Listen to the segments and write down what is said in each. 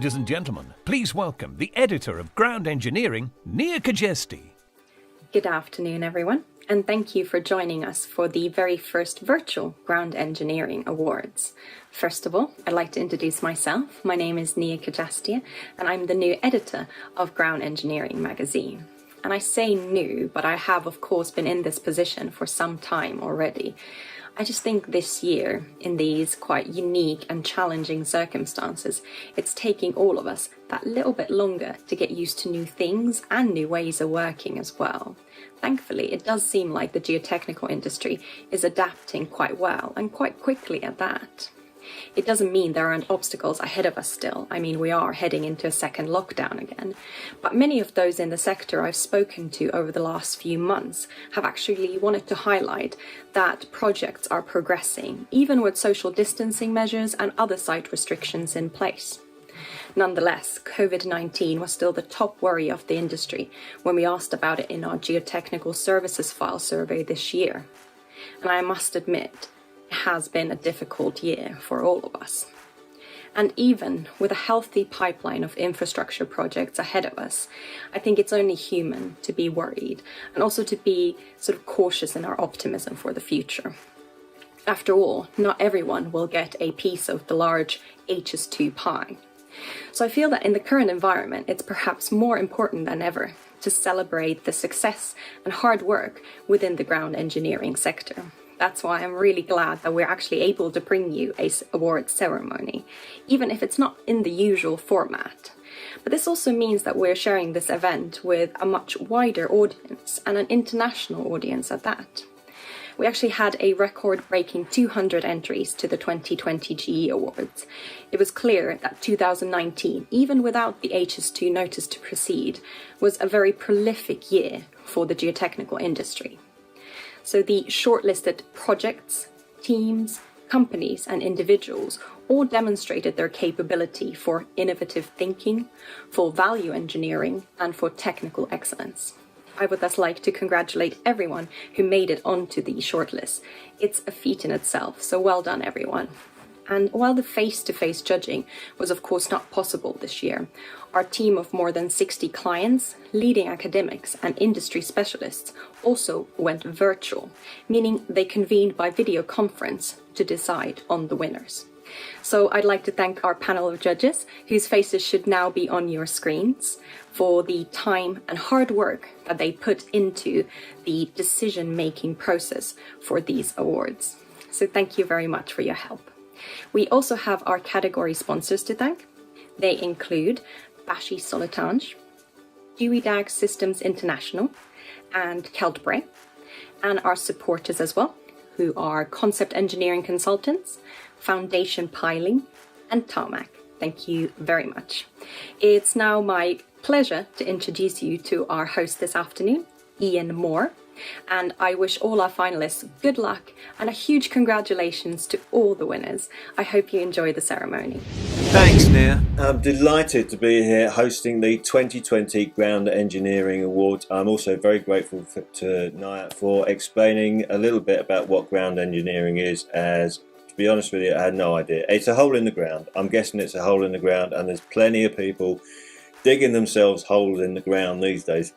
Ladies and gentlemen, please welcome the editor of Ground Engineering, Nia Kajesti. Good afternoon, everyone, and thank you for joining us for the very first virtual Ground Engineering Awards. First of all, I'd like to introduce myself. My name is Nia Kajesti, and I'm the new editor of Ground Engineering magazine. And I say new, but I have, of course, been in this position for some time already. I just think this year, in these quite unique and challenging circumstances, it's taking all of us that little bit longer to get used to new things and new ways of working as well. Thankfully, it does seem like the geotechnical industry is adapting quite well and quite quickly at that. It doesn't mean there aren't obstacles ahead of us still. I mean, we are heading into a second lockdown again. But many of those in the sector I've spoken to over the last few months have actually wanted to highlight that projects are progressing, even with social distancing measures and other site restrictions in place. Nonetheless, COVID-19 was still the top worry of the industry when we asked about it in our Geotechnical Services File survey this year. And I must admit, has been a difficult year for all of us. And even with a healthy pipeline of infrastructure projects ahead of us, I think it's only human to be worried and also to be sort of cautious in our optimism for the future. After all, not everyone will get a piece of the large HS2 pie. So I feel that in the current environment, it's perhaps more important than ever to celebrate the success and hard work within the ground engineering sector. That's why I'm really glad that we're actually able to bring you an award ceremony, even if it's not in the usual format. But this also means that we're sharing this event with a much wider audience and an international audience at that. We actually had a record-breaking 200 entries to the 2020 GE Awards. It was clear that 2019, even without the HS2 notice to proceed, was a very prolific year for the geotechnical industry. So the shortlisted projects, teams, companies and individuals all demonstrated their capability for innovative thinking, for value engineering and for technical excellence. I would thus like to congratulate everyone who made it onto the shortlist. It's a feat in itself, so well done everyone. And while the face-to-face judging was of course not possible this year, our team of more than 60 clients, leading academics and industry specialists also went virtual, meaning they convened by video conference to decide on the winners. So I'd like to thank our panel of judges, whose faces should now be on your screens, for the time and hard work that they put into the decision-making process for these awards. So thank you very much for your help. We also have our category sponsors to thank. They include Bashi Solitange, Dewey Dag Systems International, and Keltbray, and our supporters as well, who are Concept Engineering Consultants, Foundation Piling, and Tarmac. Thank you very much. It's now my pleasure to introduce you to our host this afternoon, Ian Moore. And I wish all our finalists good luck and a huge congratulations to all the winners. I hope you enjoy the ceremony. Thanks, Nia. I'm delighted to be here hosting the 2020 Ground Engineering Awards. I'm also very grateful to Nia for explaining a little bit about what ground engineering is, as to be honest with you, I had no idea. It's a hole in the ground. I'm guessing it's a hole in the ground, and there's plenty of people digging themselves holes in the ground these days.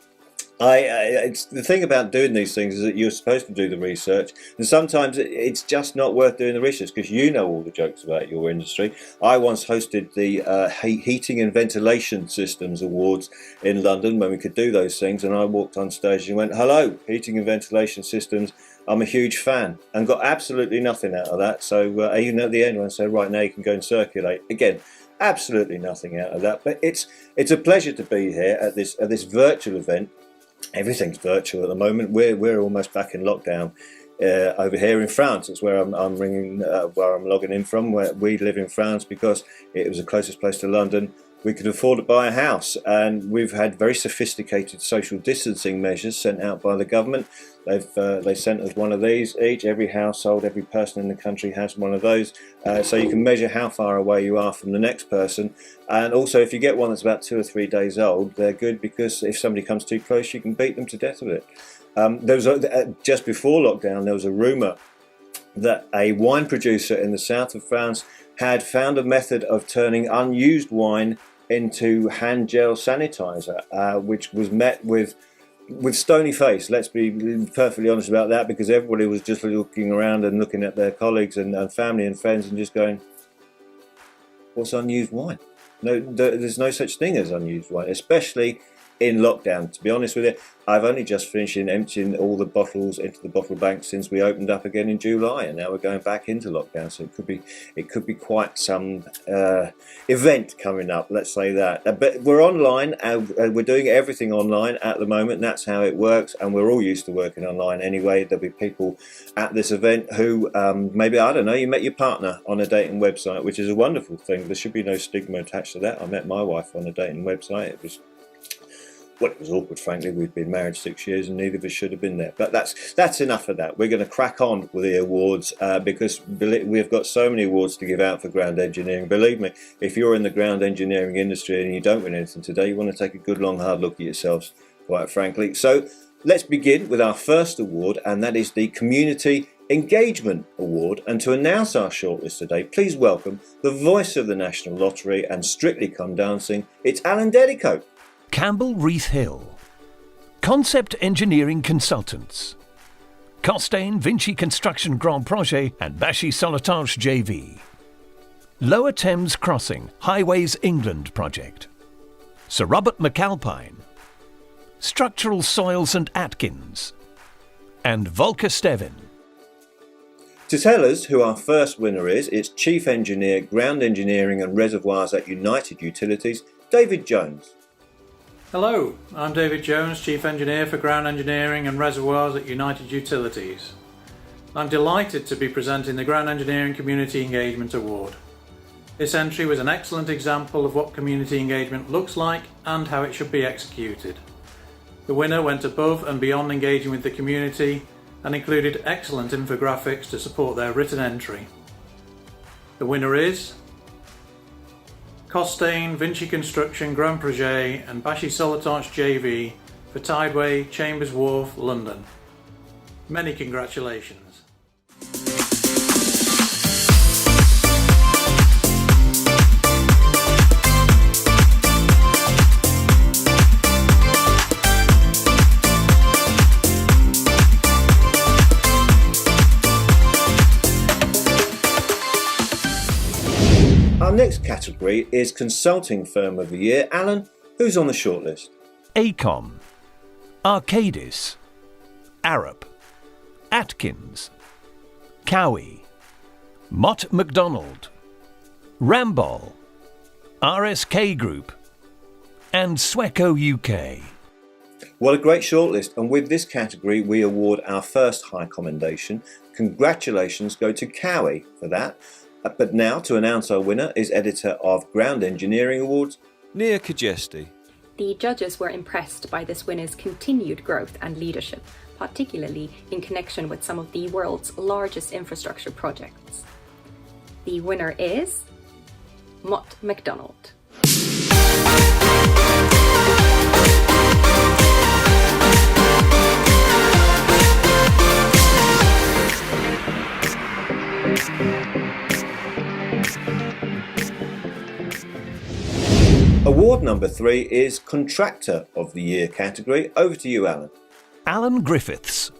It's the thing about doing these things is that you're supposed to do the research, and sometimes it's just not worth doing the research because you know all the jokes about your industry. I once hosted the Heating and Ventilation Systems Awards in London when we could do those things, and I walked on stage and went, "Hello, Heating and Ventilation Systems, I'm a huge fan," and got absolutely nothing out of that. So even at the end when I said, "Right, now you can go and circulate," again, absolutely nothing out of that. But it's a pleasure to be here at this virtual event. Everything's virtual at the moment. We're almost back in lockdown over here in France. It's where I'm logging in from. Where we live in France because it was the closest place to London. We could afford to buy a house, and we've had very sophisticated social distancing measures sent out by the government. They sent us one of these each. Every household, every person in the country has one of those, so you can measure how far away you are from the next person. And also, if you get one that's about 2 or 3 days old, they're good because if somebody comes too close, you can beat them to death with it. Just before lockdown, there was a rumour that a wine producer in the south of France had found a method of turning unused wine into hand gel sanitizer, which was met with stony face. Let's be perfectly honest about that, because everybody was just looking around and looking at their colleagues and family and friends and just going, what's unused wine? No, there's no such thing as unused wine, especially in lockdown. To be honest with you, I've only just finished emptying all the bottles into the bottle bank since we opened up again in July, and now we're going back into lockdown. So it could be quite some event coming up. Let's say that. But we're online, and we're doing everything online at the moment. That's how it works, and we're all used to working online anyway. There'll be people at this event who maybe, I don't know, you met your partner on a dating website, which is a wonderful thing. There should be no stigma attached to that. I met my wife on a dating website. It was awkward, frankly. We've been married 6 years and neither of us should have been there. But that's enough of that. We're going to crack on with the awards because we've got so many awards to give out for ground engineering. Believe me, if you're in the ground engineering industry and you don't win anything today, you want to take a good long hard look at yourselves, quite frankly. So let's begin with our first award, and that is the Community Engagement Award. And to announce our shortlist today, please welcome the voice of the National Lottery and Strictly Come Dancing. It's Alan Dedicoat. Campbell Reith Hill. Concept Engineering Consultants. Costain Vinci Construction Grand Projet and Bashi Solotage JV. Lower Thames Crossing Highways England Project. Sir Robert McAlpine. Structural Soils and Atkins. And Volker Steven. To tell us who our first winner is, it's Chief Engineer, Ground Engineering and Reservoirs at United Utilities, David Jones. Hello, I'm David Jones, Chief Engineer for Ground Engineering and Reservoirs at United Utilities. I'm delighted to be presenting the Ground Engineering Community Engagement Award. This entry was an excellent example of what community engagement looks like and how it should be executed. The winner went above and beyond engaging with the community and included excellent infographics to support their written entry. The winner is Costain Vinci Construction Grand Projet and Bashi Solotage JV for Tideway, Chambers Wharf, London. Many congratulations. Our next category is Consulting Firm of the Year. Alan, who's on the shortlist? AECOM. Arcadis. Arup. Atkins. Cowie. Mott MacDonald. Ramboll. RSK Group. And Sweco UK. What a great shortlist, and with this category we award our first high commendation. Congratulations go to Cowie for that. But now, to announce our winner, is Editor of Ground Engineering Awards, Nia Kajesti. The judges were impressed by this winner's continued growth and leadership, particularly in connection with some of the world's largest infrastructure projects. The winner is Mott MacDonald. Award number 3 is Contractor of the Year category. Over to you, Alan. Alan Griffiths.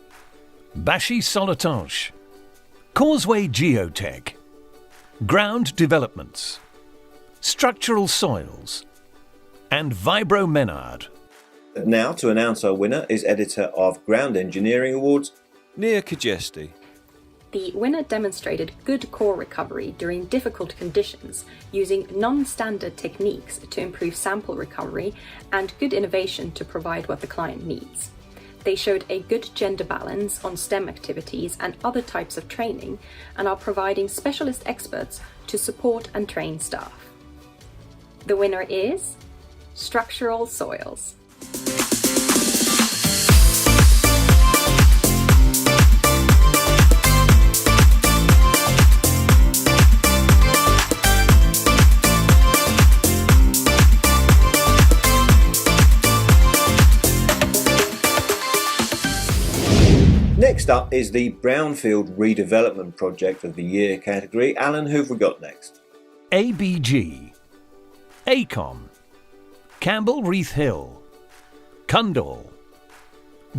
Bashi Solotage. Causeway Geotech. Ground Developments. Structural Soils. And Vibro Menard. Now, to announce our winner is Editor of Ground Engineering Awards, Nia Kajesti. The winner demonstrated good core recovery during difficult conditions using non-standard techniques to improve sample recovery and good innovation to provide what the client needs. They showed a good gender balance on STEM activities and other types of training and are providing specialist experts to support and train staff. The winner is Structural Soils. Next up is the Brownfield Redevelopment Project of the Year category. Alan, who've we got next? ABG. AECOM. Campbell Reith Hill, Cundall,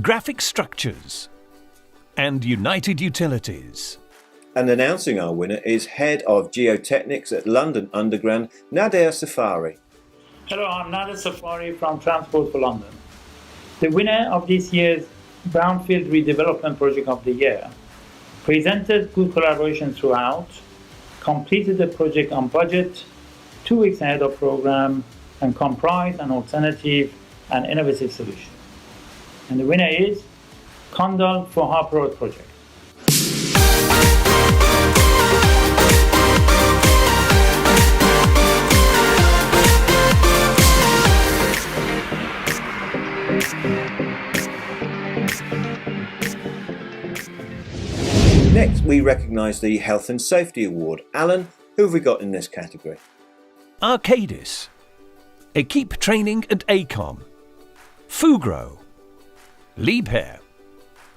Graphic Structures, and United Utilities. And announcing our winner is Head of Geotechnics at London Underground, Nader Safari. Hello, I'm Nader Safari from Transport for London. The winner of this year's Brownfield Redevelopment Project of the Year presented good collaboration throughout, completed the project on budget, 2 weeks ahead of program, and comprised an alternative and innovative solution. And the winner is Cundall for Harper Road Project. Next, we recognise the Health and Safety Award. Alan, who have we got in this category? Arcadis, Equipe Training and ACOM, Fugro, Liebherr,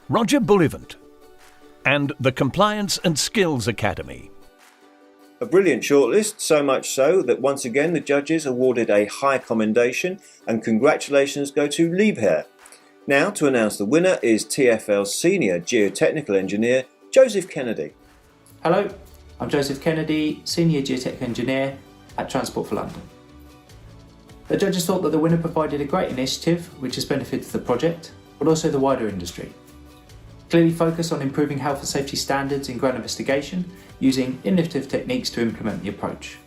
Roger Bullivant, and the Compliance and Skills Academy. A brilliant shortlist, so much so that once again the judges awarded a high commendation, and congratulations go to Liebherr. Now to announce the winner is TfL's Senior Geotechnical Engineer, Joseph Kennedy. Hello, I'm Joseph Kennedy, Senior Geotech Engineer at Transport for London. The judges thought that the winner provided a great initiative which has benefited the project, but also the wider industry. Clearly focused on improving health and safety standards in ground investigation using innovative techniques to implement the approach.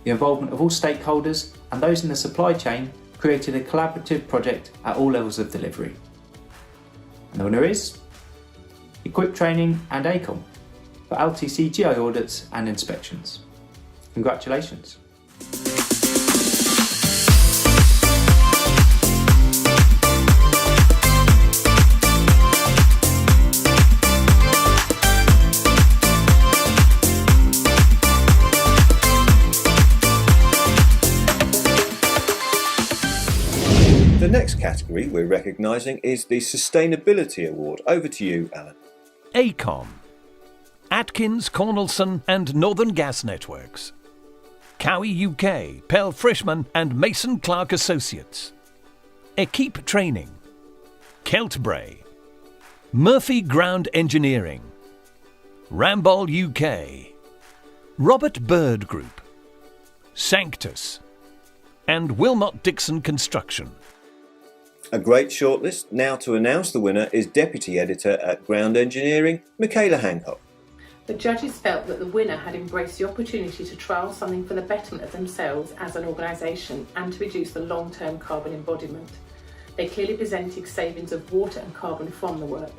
The involvement of all stakeholders and those in the supply chain created a collaborative project at all levels of delivery. And the winner is Equipe Training and ACOM for LTC GI audits and inspections. Congratulations. The next category we're recognising is the Sustainability Award. Over to you, Alan. ACOM, Atkins, Cornelson and Northern Gas Networks, Cowie UK, Pell Frishman and Mason Clark Associates, Equipe Training, Keltbray, Murphy Ground Engineering, Rambol UK, Robert Bird Group, Sanctus, and Wilmot Dixon Construction. A great shortlist. Now to announce the winner is Deputy Editor at Ground Engineering, Michaela Hancock. The judges felt that the winner had embraced the opportunity to trial something for the betterment of themselves as an organisation and to reduce the long-term carbon embodiment. They clearly presented savings of water and carbon from the work.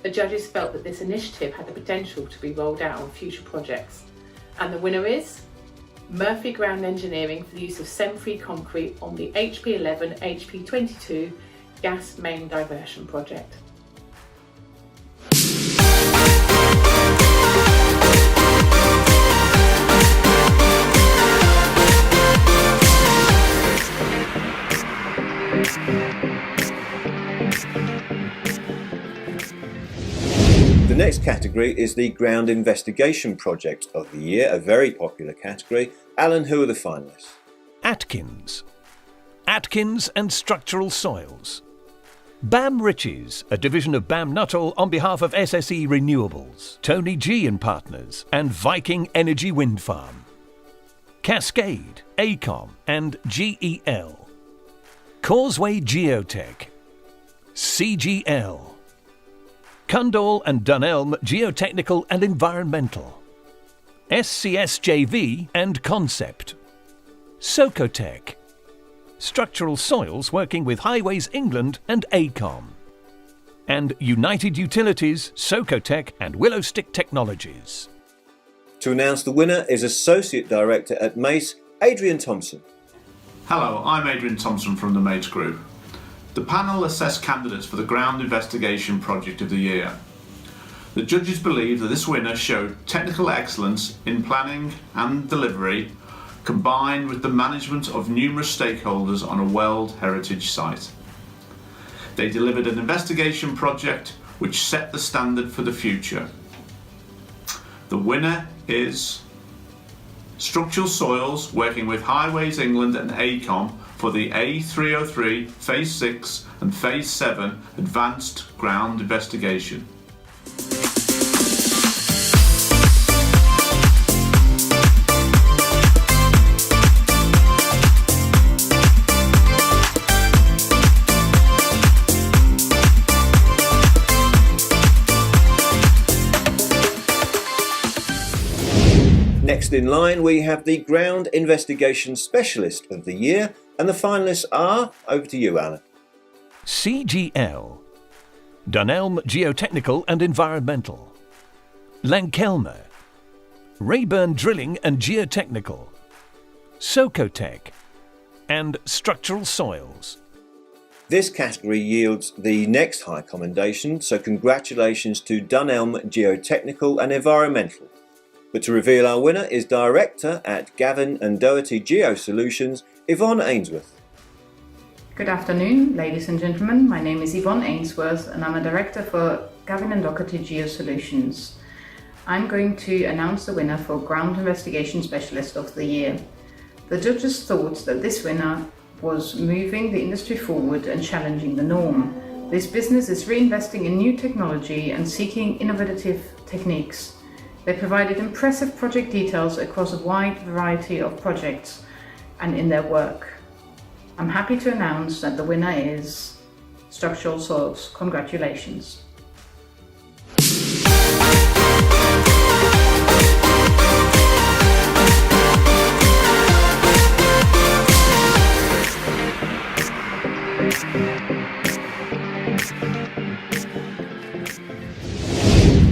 The judges felt that this initiative had the potential to be rolled out on future projects. And the winner is Murphy Ground Engineering for the use of Semfree concrete on the HP11 HP22 gas main diversion project. The next category is the Ground Investigation Project of the Year, a very popular category. Alan, who are the finalists? Atkins, Atkins and Structural Soils, BAM Riches, a division of BAM Nuttall on behalf of SSE Renewables, Tony G and Partners, and Viking Energy Wind Farm, Cascade, ACOM and GEL, Causeway Geotech, CGL, Cundall and Dunelm Geotechnical and Environmental, SCSJV and Concept, Socotech, Structural Soils working with Highways England and ACOM, and United Utilities, Socotech and Willowstick Technologies. To announce the winner is Associate Director at Mace, Adrian Thompson. Hello, I'm Adrian Thompson from the Mace Group. The panel assessed candidates for the Ground Investigation Project of the Year. The judges believe that this winner showed technical excellence in planning and delivery, combined with the management of numerous stakeholders on a World Heritage Site. They delivered an investigation project which set the standard for the future. The winner is Structural Soils, working with Highways England and ACOM for the A303 Phase 6 and Phase 7 Advanced Ground Investigation. Next in line, we have the Ground Investigation Specialist of the Year, and the finalists are, over to you, Alan. CGL, Dunelm Geotechnical and Environmental, Lankelmer, Rayburn Drilling and Geotechnical, Socotech, and Structural Soils. This category yields the next high commendation, so congratulations to Dunelm Geotechnical and Environmental. But to reveal our winner is Director at Gavin and Doherty Geosolutions, Yvonne Ainsworth. Good afternoon, ladies and gentlemen. My name is Yvonne Ainsworth and I'm a Director for Gavin and Doherty Geosolutions. I'm going to announce the winner for Ground Investigation Specialist of the Year. The judges thought that this winner was moving the industry forward and challenging the norm. This business is reinvesting in new technology and seeking innovative techniques. They provided impressive project details across a wide variety of projects and in their work. I'm happy to announce that the winner is Structural Soils. Congratulations.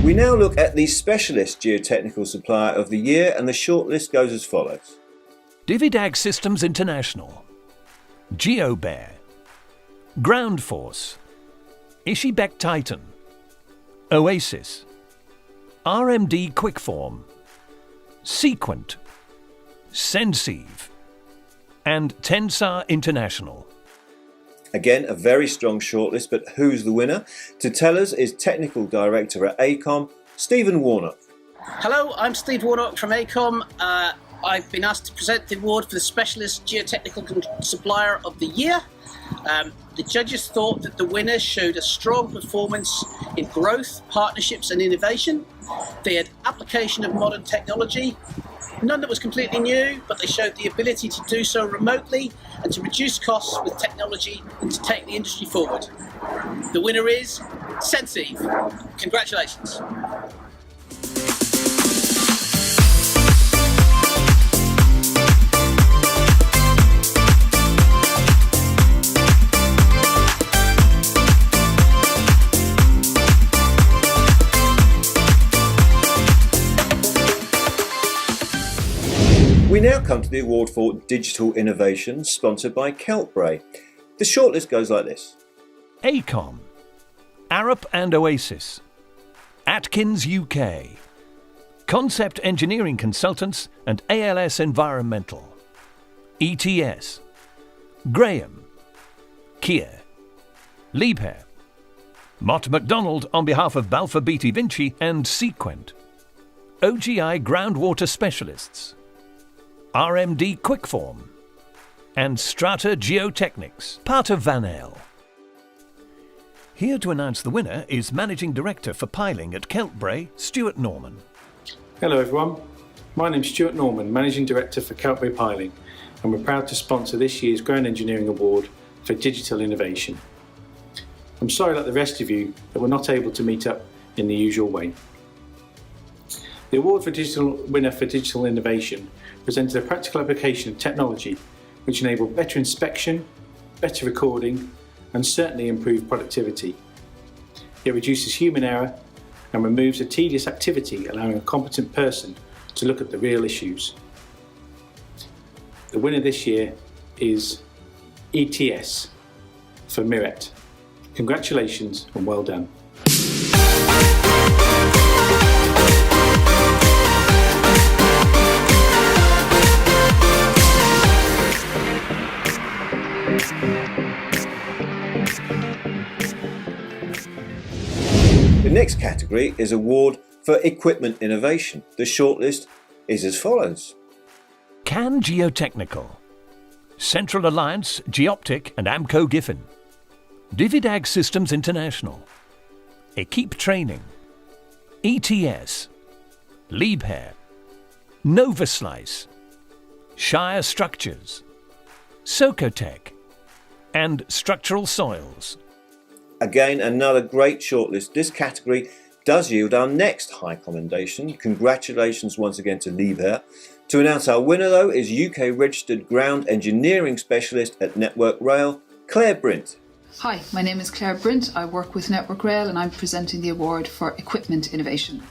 We now look at the Specialist Geotechnical Supplier of the Year, and the shortlist goes as follows. Dividag Systems International, GeoBear, Ground Force, Ishibek Titan, Oasis, RMD Quickform, Sequent, Sensive, and Tensar International. Again, a very strong shortlist, but who's the winner? To tell us is Technical Director at AECOM, Stephen Warnock. Hello, I'm Steve Warnock from AECOM. I've been asked to present the award for the Specialist Geotechnical Supplier of the Year. The judges thought that the winner showed a strong performance in growth, partnerships and innovation. They had application of modern technology, none that was completely new, but they showed the ability to do so remotely and to reduce costs with technology and to take the industry forward. The winner is Sensive. Congratulations. We now come to the award for Digital Innovation, sponsored by Keltbray. The shortlist goes like this. AECOM, Arup and Oasis, Atkins UK, Concept Engineering Consultants and ALS Environmental, ETS, Graham, Kia, Liebherr, Mott MacDonald on behalf of Balfour Beatty Vinci and Sequent, OGI Groundwater Specialists, RMD Quickform, and Strata Geotechnics, part of Van Eyl. Here to announce the winner is Managing Director for Piling at Keltbray, Stuart Norman. Hello everyone, my name's Stuart Norman, Managing Director for Keltbray Piling, and we're proud to sponsor this year's Ground Engineering Award for Digital Innovation. I'm sorry like the rest of you that we're not able to meet up in the usual way. The award for winner for Digital Innovation presented a practical application of technology which enabled better inspection, better recording and certainly improved productivity. It reduces human error and removes a tedious activity, allowing a competent person to look at the real issues. The winner this year is ETS for Miret. Congratulations and well done. The next category is Award for Equipment Innovation. The shortlist is as follows. Can Geotechnical, Central Alliance, Geoptic and Amco Giffen. Dividag Systems International. Equipe Training. ETS. Liebherr. Novaslice. Shire Structures. Socotec. And Structural Soils. Again, another great shortlist. This category does yield our next high commendation. Congratulations once again to Liebherr. To announce our winner though is UK registered ground engineering specialist at Network Rail, Claire Brint. Hi, my name is Claire Brint. I work with Network Rail and I'm presenting the award for equipment innovation.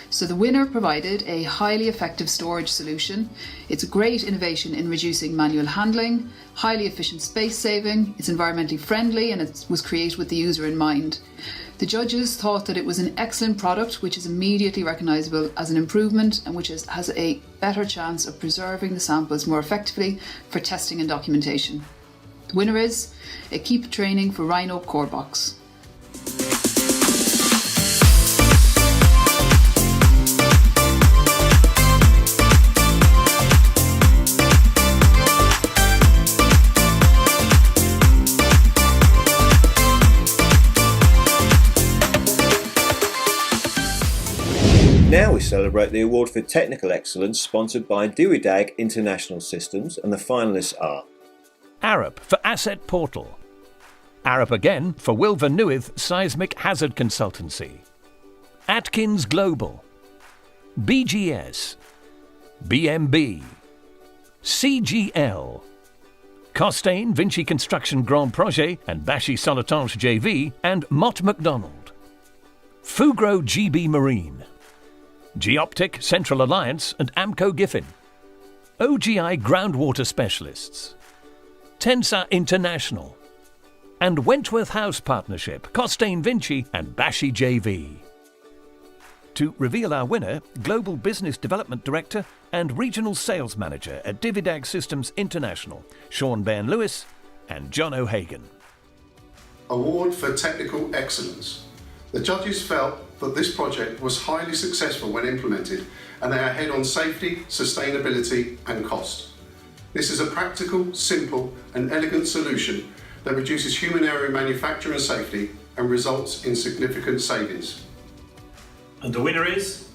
So the winner provided a highly effective storage solution. It's a great innovation in reducing manual handling, highly efficient space saving, it's environmentally friendly and it was created with the user in mind. The judges thought that it was an excellent product which is immediately recognisable as an improvement and which has a better chance of preserving the samples more effectively for testing and documentation. The winner is Equipe Training for Rhino Core Box. Now we celebrate the award for technical excellence sponsored by Dividag International Systems, and the finalists are Arup for Asset Portal. Arup again for Wilver Nuith Seismic Hazard Consultancy. Atkins Global. BGS. BMB. CGL. Costain Vinci Construction Grand Projet and Bashi Solotange JV and Mott MacDonald. Fugro GB Marine. Geoptic, Central Alliance and Amco Giffen. OGI Groundwater Specialists. Tensa International. And Wentworth House Partnership, Costain Vinci and Bashi JV. To reveal our winner, Global Business Development Director and Regional Sales Manager at Dividag Systems International, Sean Bairn-Lewis and John O'Hagan. Award for Technical Excellence. The judges felt that this project was highly successful when implemented and they are ahead on safety, sustainability and cost. This is a practical, simple and elegant solution that reduces human error in manufacture and safety and results in significant savings. And the winner is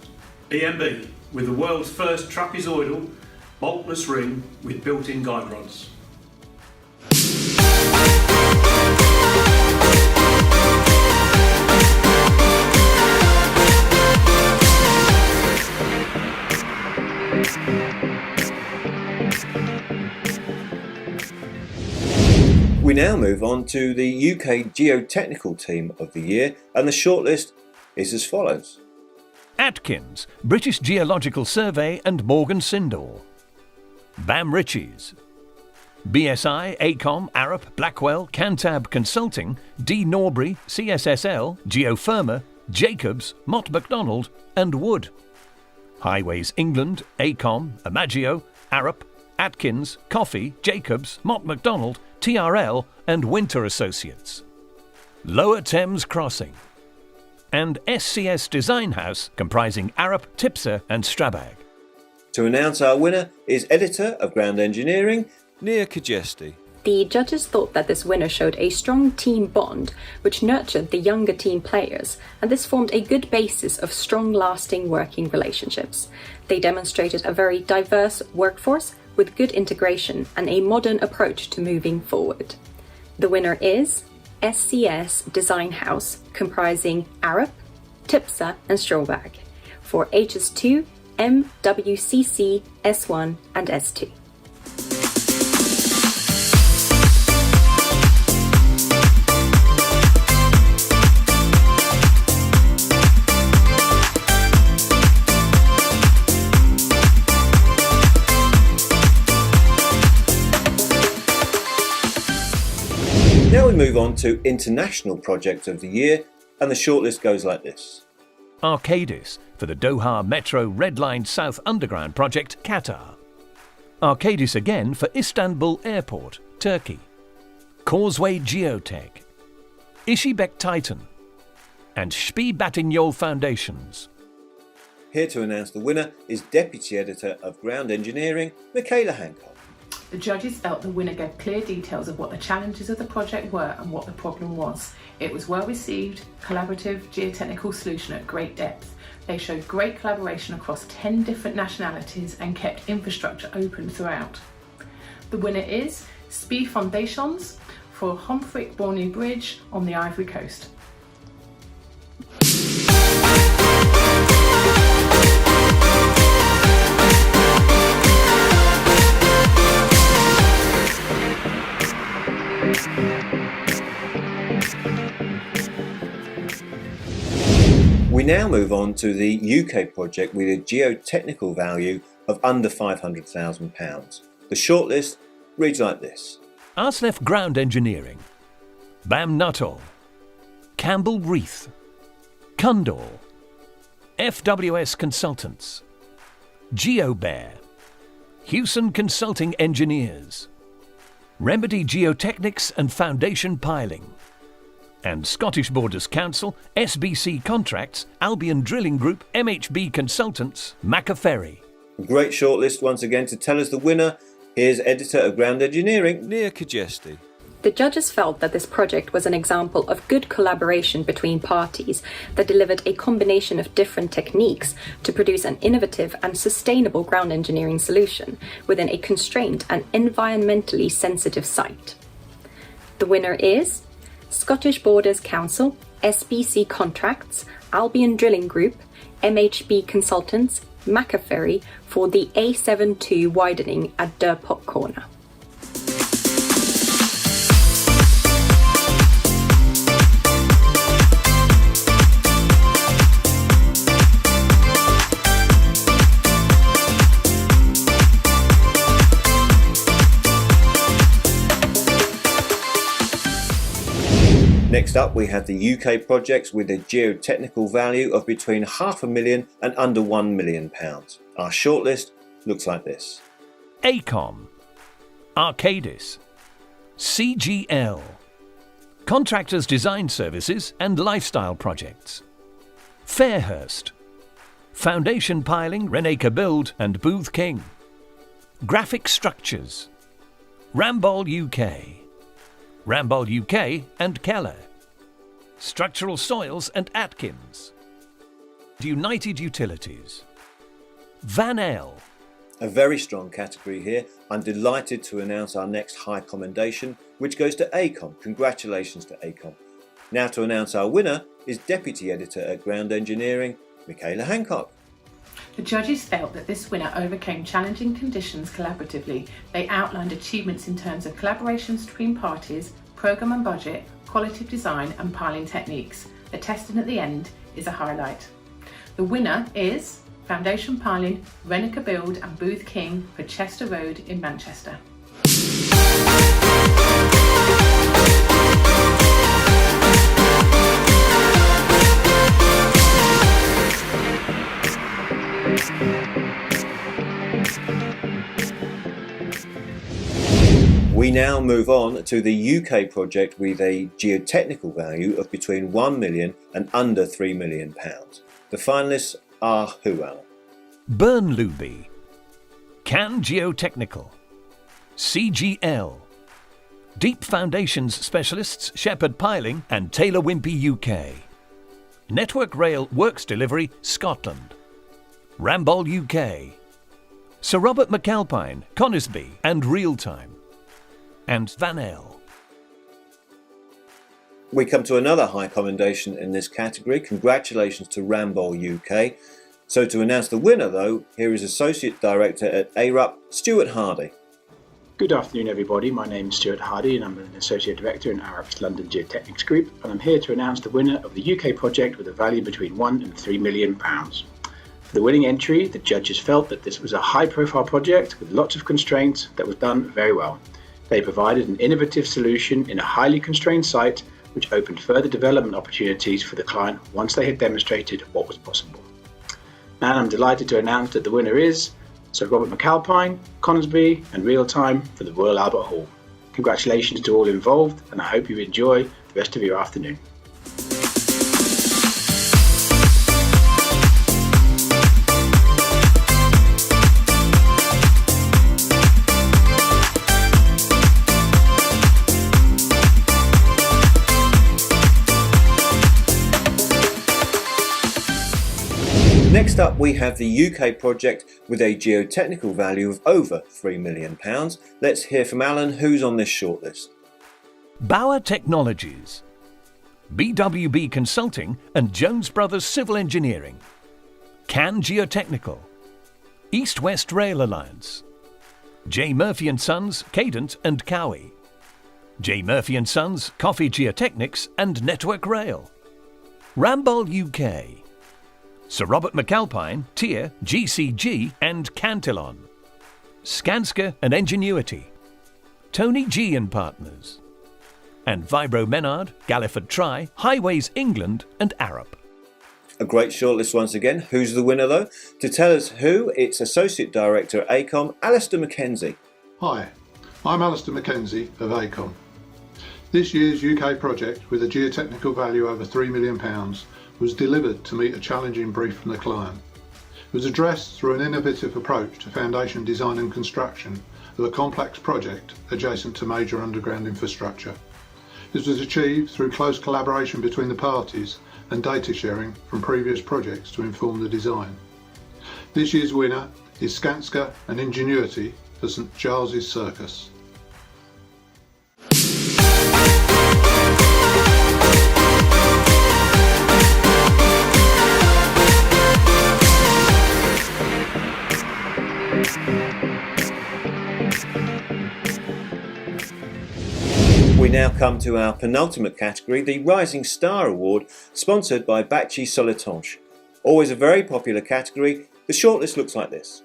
BMB with the world's first trapezoidal boltless ring with built-in guide rods. We now move on to the UK Geotechnical Team of the Year, and the shortlist is as follows. Atkins, British Geological Survey and Morgan Sindall. BAM Riches. BSI, ACOM, Arup, Blackwell, Cantab Consulting, D. Norbury, CSSL, Geofirma, Jacobs, Mott MacDonald and Wood. Highways England, ACOM, Amagio, Arup, Atkins, Coffey, Jacobs, Mott MacDonald, TRL and Winter Associates. Lower Thames Crossing. And SCS Design House comprising Arup, Tipsa and Strabag. To announce our winner is Editor of Ground Engineering, Nia Kajesti. The judges thought that this winner showed a strong team bond which nurtured the younger team players, and this formed a good basis of strong lasting working relationships. They demonstrated a very diverse workforce with good integration and a modern approach to moving forward. The winner is SCS Design House comprising Arup, Tipsa and Strabag for HS2, MWCC, S1 and S2. Now we move on to International Project of the Year, and the shortlist goes like this. Arcadis for the Doha Metro Red Line South Underground Project, Qatar. Arcadis again for Istanbul Airport, Turkey. Causeway Geotech. Ishibek Titan. And Spee Batignolles Foundations. Here to announce the winner is Deputy Editor of Ground Engineering, Michaela Hancock. The judges felt the winner gave clear details of what the challenges of the project were and what the problem was. It was well received, collaborative, geotechnical solution at great depth. They showed great collaboration across 10 different nationalities and kept infrastructure open throughout. The winner is Spee Foundations for Homfric Bornu Bridge on the Ivory Coast. We now move on to the UK project with a geotechnical value of under £500,000. The shortlist reads like this: Arslef Ground Engineering, BAM Nuttall, Campbell Reith, Cundall, FWS Consultants, GeoBear, Hewson Consulting Engineers, Remedy Geotechnics and Foundation Piling, and Scottish Borders Council, SBC Contracts, Albion Drilling Group, MHB Consultants, Maccaferry. Great shortlist once again. To tell us the winner, here's Editor of Ground Engineering, Nia Kajesti. The judges felt that this project was an example of good collaboration between parties that delivered a combination of different techniques to produce an innovative and sustainable ground engineering solution within a constrained and environmentally sensitive site. The winner is Scottish Borders Council, SBC Contracts, Albion Drilling Group, MHB Consultants, Maccaferry for the A72 widening at Durpot Corner. Next up, we have the UK projects with a geotechnical value of between £500,000 and under £1 million. Our shortlist looks like this: ACOM, Arcadis, CGL, Contractors Design Services and Lifestyle Projects, Fairhurst, Foundation Piling, Reneka Build and Booth King, Graphic Structures, Ramboll UK and Keller, Structural Soils and Atkins, United Utilities, Van Elle. A very strong category here. I'm delighted to announce our next high commendation, which goes to ACOM. Congratulations to ACOM. Now to announce our winner is Deputy Editor at Ground Engineering, Michaela Hancock. The judges felt that this winner overcame challenging conditions collaboratively. They outlined achievements in terms of collaborations between parties, programme and budget, quality of design and piling techniques. The testing at the end is a highlight. The winner is Foundation Piling, Reneka Build and Booth King for Chester Road in Manchester. We now move on to the UK project with a geotechnical value of between £1 million and under £3 million. The finalists are who, Alan? Burnluby, Can Geotechnical, CGL, Deep Foundations Specialists Shepherd Piling and Taylor Wimpey UK, Network Rail Works Delivery Scotland, Ramboll UK, Sir Robert McAlpine, Conisbee and Realtime, and Van Elle. We come to another high commendation in this category. Congratulations to Ramboll UK. So to announce the winner though, here is Associate Director at ARUP, Stuart Hardy. Good afternoon everybody, my name is Stuart Hardy and I'm an Associate Director in ARUP's London Geotechnics Group, and I'm here to announce the winner of the UK project with a value between £1 and £3 million. For the winning entry, the judges felt that this was a high profile project with lots of constraints that was done very well. They provided an innovative solution in a highly constrained site which opened further development opportunities for the client once they had demonstrated what was possible. And I'm delighted to announce that the winner is Sir Robert McAlpine, Conisbee and Realtime for the Royal Albert Hall. Congratulations to all involved and I hope you enjoy the rest of your afternoon. Next up we have the UK project with a geotechnical value of over £3 million. Let's hear from Alan, who's on this shortlist. Bauer Technologies, BWB Consulting and Jones Brothers Civil Engineering, Can Geotechnical, East West Rail Alliance, J. Murphy & Sons, Cadent and Cowie, J. Murphy & Sons, Coffee Geotechnics and Network Rail, Ramboll UK, Sir Robert McAlpine, Tier, GCG and Cantillon, Skanska and Ingenuity, Tony G and Partners, and Vibro Menard, Galliford Try, Highways England and Arup. A great shortlist once again. Who's the winner though? To tell us who, it's Associate Director at AECOM, Alistair Mackenzie. Hi, I'm Alistair Mackenzie of AECOM. This year's UK project, with a geotechnical value over £3 million, was delivered to meet a challenging brief from the client. It was addressed through an innovative approach to foundation design and construction of a complex project adjacent to major underground infrastructure. This was achieved through close collaboration between the parties and data sharing from previous projects to inform the design. This year's winner is Skanska and Ingenuity for St Giles's Circus. We now come to our penultimate category, the Rising Star Award, sponsored by Bacci Soletanche. Always a very popular category. The shortlist looks like this.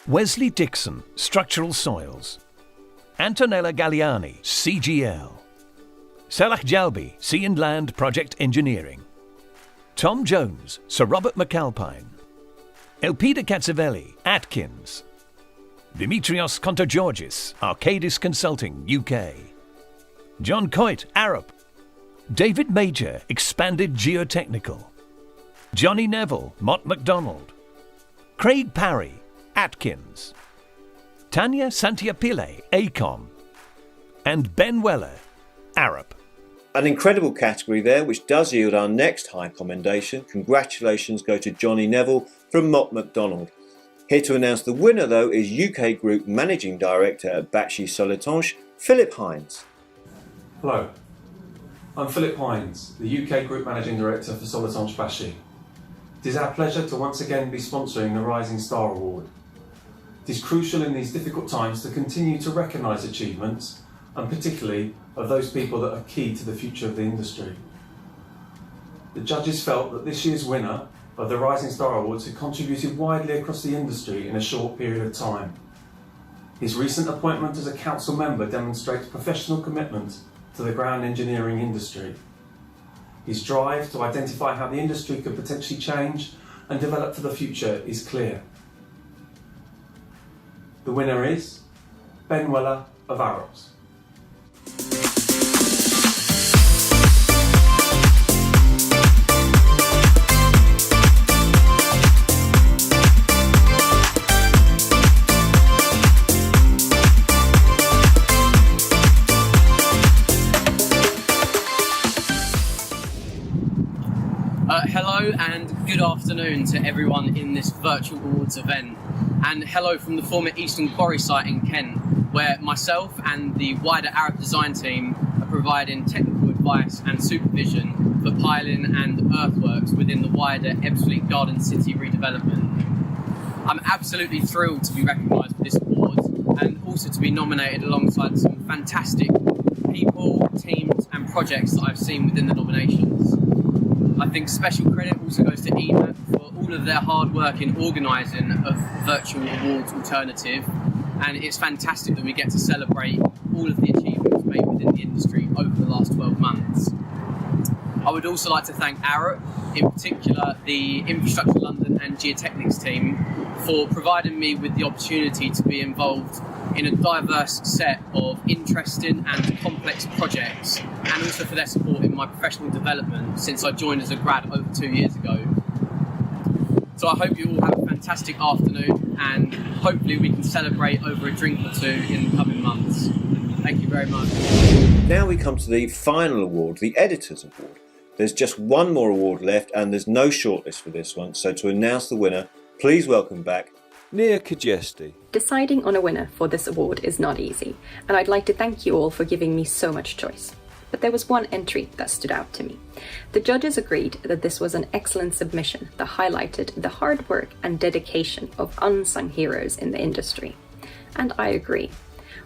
Wesley Dixon, Structural Soils, Antonella Galliani, CGL, Salah Jalbi, Sea and Land Project Engineering, Tom Jones, Sir Robert McAlpine, Elpida Katsavelli, Atkins, Dimitrios Kontogeorgis, Arcadis Consulting, UK, John Coit, Arup, David Major, Expanded Geotechnical, Johnny Neville, Mott MacDonald, Craig Parry, Atkins, Tanya Santiapile, AECOM, and Ben Weller, Arup. An incredible category there, which does yield our next high commendation. Congratulations go to Johnny Neville from Mott MacDonald. Here to announce the winner though is UK Group Managing Director at Bacci Soletanche, Philip Hines. Hello, I'm Philip Hines, the UK Group Managing Director for Soletanche Bacci. It is our pleasure to once again be sponsoring the Rising Star Award. It is crucial in these difficult times to continue to recognise achievements, and particularly of those people that are key to the future of the industry. The judges felt that this year's winner of the Rising Star Awards had contributed widely across the industry in a short period of time. His recent appointment as a council member demonstrates professional commitment to the ground engineering industry. His drive to identify how the industry could potentially change and develop for the future is clear. The winner is Ben Weller of Arups. Hello and good afternoon to everyone in this virtual awards event, and hello from the former Eastern Quarry site in Kent, where myself and the wider Arup design team are providing technical advice and supervision for piling and earthworks within the wider Ebbsfleet Garden City redevelopment. I'm absolutely thrilled to be recognised for this award and also to be nominated alongside some fantastic people, teams and projects that I've seen within the nominations. I think special credit also goes to EMAP for all of their hard work in organising a virtual awards alternative, and it's fantastic that we get to celebrate all of the achievements made within the industry over the last 12 months. I would also like to thank Arup, in particular the Infrastructure London and Geotechnics team, for providing me with the opportunity to be involved in a diverse set of interesting and complex projects, and also for their support in my professional development since I joined as a grad over 2 years ago. So I hope you all have a fantastic afternoon, and hopefully we can celebrate over a drink or two in the coming months. Thank you very much. Now we come to the final award, the Editors Award. There's just one more award left and there's no shortlist for this one. So to announce the winner, please welcome back Nia Kajesti. Deciding on a winner for this award is not easy, and I'd like to thank you all for giving me so much choice. But there was one entry that stood out to me. The judges agreed that this was an excellent submission that highlighted the hard work and dedication of unsung heroes in the industry. And I agree.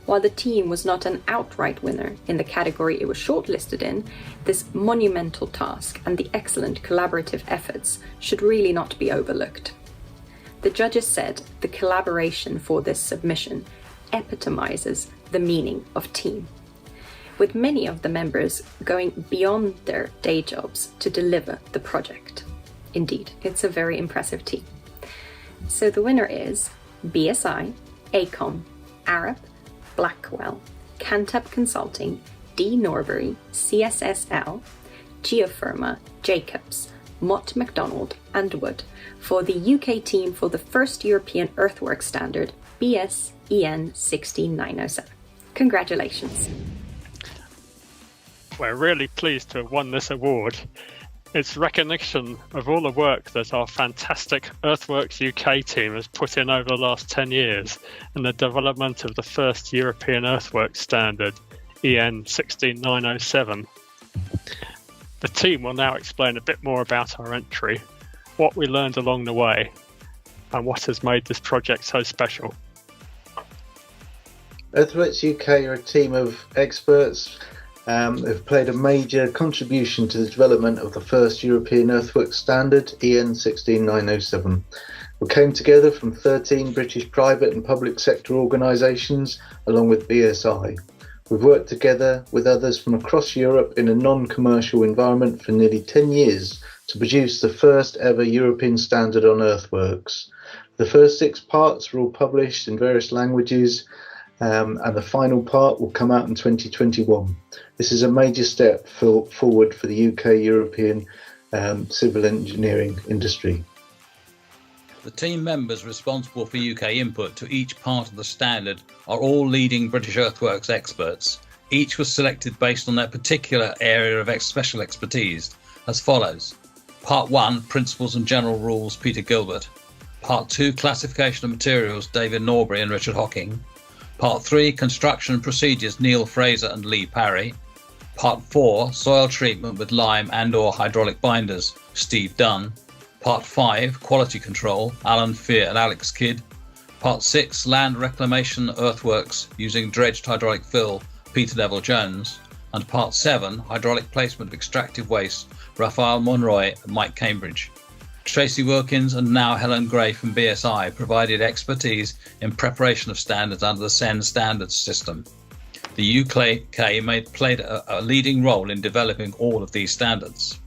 While the team was not an outright winner in the category it was shortlisted in, this monumental task and the excellent collaborative efforts should really not be overlooked. The judges said the collaboration for this submission epitomizes the meaning of team, with many of the members going beyond their day jobs to deliver the project. Indeed, it's a very impressive team. So the winner is BSI, AECOM, Arup, Blackwell, Cantab Consulting, D. Norbury, CSSL, Geofirma, Jacobs, Mott MacDonald and Wood for the UK team for the first European earthwork standard BS EN 16907. Congratulations. We're really pleased to have won this award. It's recognition of all the work that our fantastic Earthworks UK team has put in over the last 10 years in the development of the first European earthworks standard EN 16907. The team will now explain a bit more about our entry, what we learned along the way, and what has made this project so special. Earthworks UK are a team of experts who've played a major contribution to the development of the first European earthworks standard, EN 16907. We came together from 13 British private and public sector organisations, along with BSI. We've worked together with others from across Europe in a non-commercial environment for nearly 10 years to produce the first ever European standard on earthworks. The first 6 parts were all published in various languages, and the final part will come out in 2021. This is a major step forward for the UK European civil engineering industry. The team members responsible for UK input to each part of the standard are all leading British earthworks experts. Each was selected based on their particular area of special expertise, as follows. Part 1, Principles and General Rules, Peter Gilbert. Part 2, Classification of Materials, David Norbury and Richard Hocking. Part 3, Construction and Procedures, Neil Fraser and Lee Parry. Part 4, Soil Treatment with Lime and/or Hydraulic Binders, Steve Dunn. Part 5, Quality Control, Alan Fear and Alex Kidd. Part 6, Land Reclamation Earthworks using Dredged Hydraulic Fill, Peter Neville Jones. And Part 7, Hydraulic Placement of Extractive Waste, Raphael Monroy and Mike Cambridge. Tracy Wilkins and now Helen Gray from BSI provided expertise in preparation of standards under the SEN standards system. The UK played a leading role in developing all of these standards.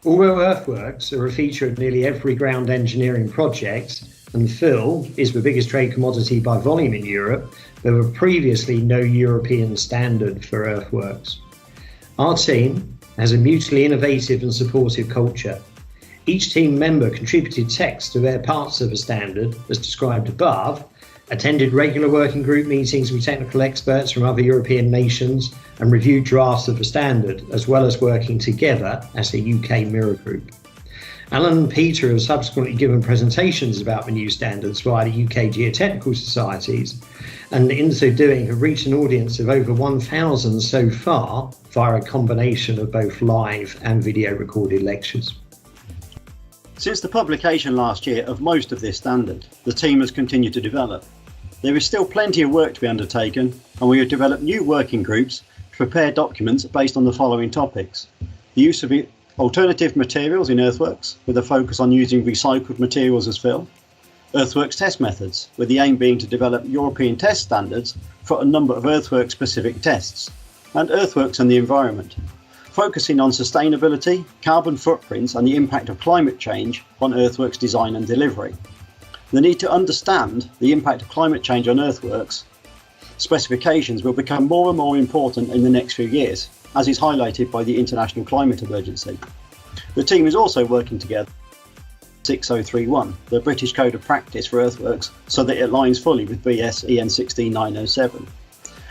Although earthworks are a feature of nearly every ground engineering project, and fill is the biggest trade commodity by volume in Europe, there were previously no European standard for earthworks. Our team has a mutually innovative and supportive culture. Each team member contributed text to their parts of a standard, as described above, attended regular working group meetings with technical experts from other European nations, and reviewed drafts of the standard, as well as working together as a UK mirror group. Alan and Peter have subsequently given presentations about the new standards via the UK Geotechnical Societies, and in so doing have reached an audience of over 1,000 so far via a combination of both live and video recorded lectures. Since the publication last year of most of this standard, the team has continued to develop. There is still plenty of work to be undertaken, and we have developed new working groups to prepare documents based on the following topics: the use of alternative materials in earthworks, with a focus on using recycled materials as fill; earthworks test methods, with the aim being to develop European test standards for a number of earthworks specific tests; and earthworks and the environment, focusing on sustainability, carbon footprints and the impact of climate change on earthworks design and delivery. The need to understand the impact of climate change on earthworks specifications will become more and more important in the next few years, as is highlighted by the international climate emergency. The team is also working together 6031, the British Code of Practice for Earthworks, so that it aligns fully with BS EN 16907.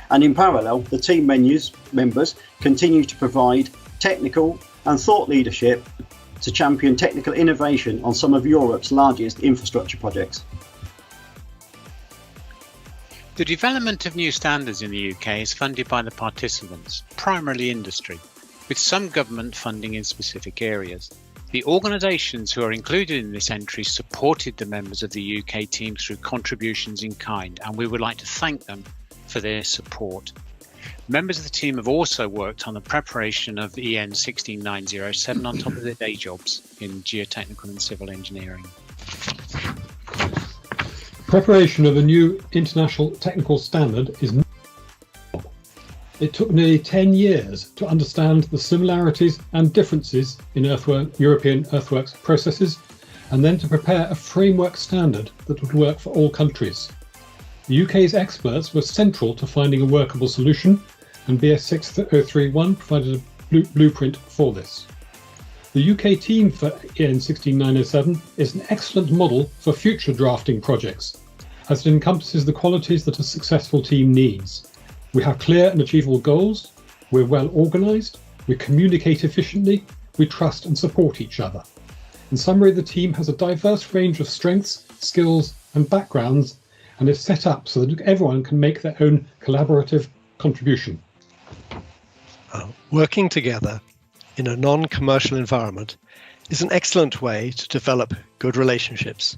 And in parallel, the team members continue to provide technical and thought leadership to champion technical innovation on some of Europe's largest infrastructure projects. The development of new standards in the UK is funded by the participants, primarily industry, with some government funding in specific areas. The organisations who are included in this entry supported the members of the UK team through contributions in kind, and we would like to thank them for their support. Members of the team have also worked on the preparation of EN 16907 on top of their day jobs in geotechnical and civil engineering. Preparation of a new international technical standard is not a job. It took nearly 10 years to understand the similarities and differences in European earthworks processes, and then to prepare a framework standard that would work for all countries. The UK's experts were central to finding a workable solution, and BS 6031 provided a blueprint for this. The UK team for EN 16907 is an excellent model for future drafting projects, as it encompasses the qualities that a successful team needs. We have clear and achievable goals, we're well organised, we communicate efficiently, we trust and support each other. In summary, the team has a diverse range of strengths, skills and backgrounds, and is set up so that everyone can make their own collaborative contribution. Working together in a non-commercial environment is an excellent way to develop good relationships,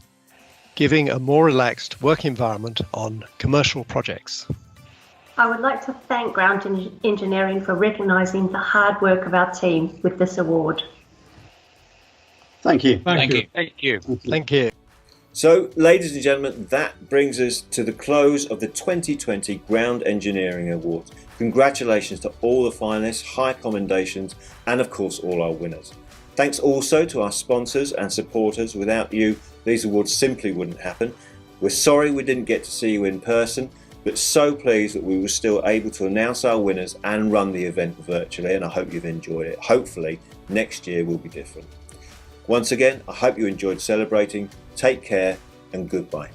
giving a more relaxed work environment on commercial projects. I would like to thank Ground Engineering for recognising the hard work of our team with this award. Thank you. Thank you. Thank you. Thank you. So, ladies and gentlemen, that brings us to the close of the 2020 Ground Engineering Awards. Congratulations to all the finalists, high commendations, and of course all our winners. Thanks also to our sponsors and supporters. Without you, these awards simply wouldn't happen. We're sorry we didn't get to see you in person, but so pleased that we were still able to announce our winners and run the event virtually, and I hope you've enjoyed it. Hopefully, next year will be different. Once again, I hope you enjoyed celebrating. Take care and goodbye.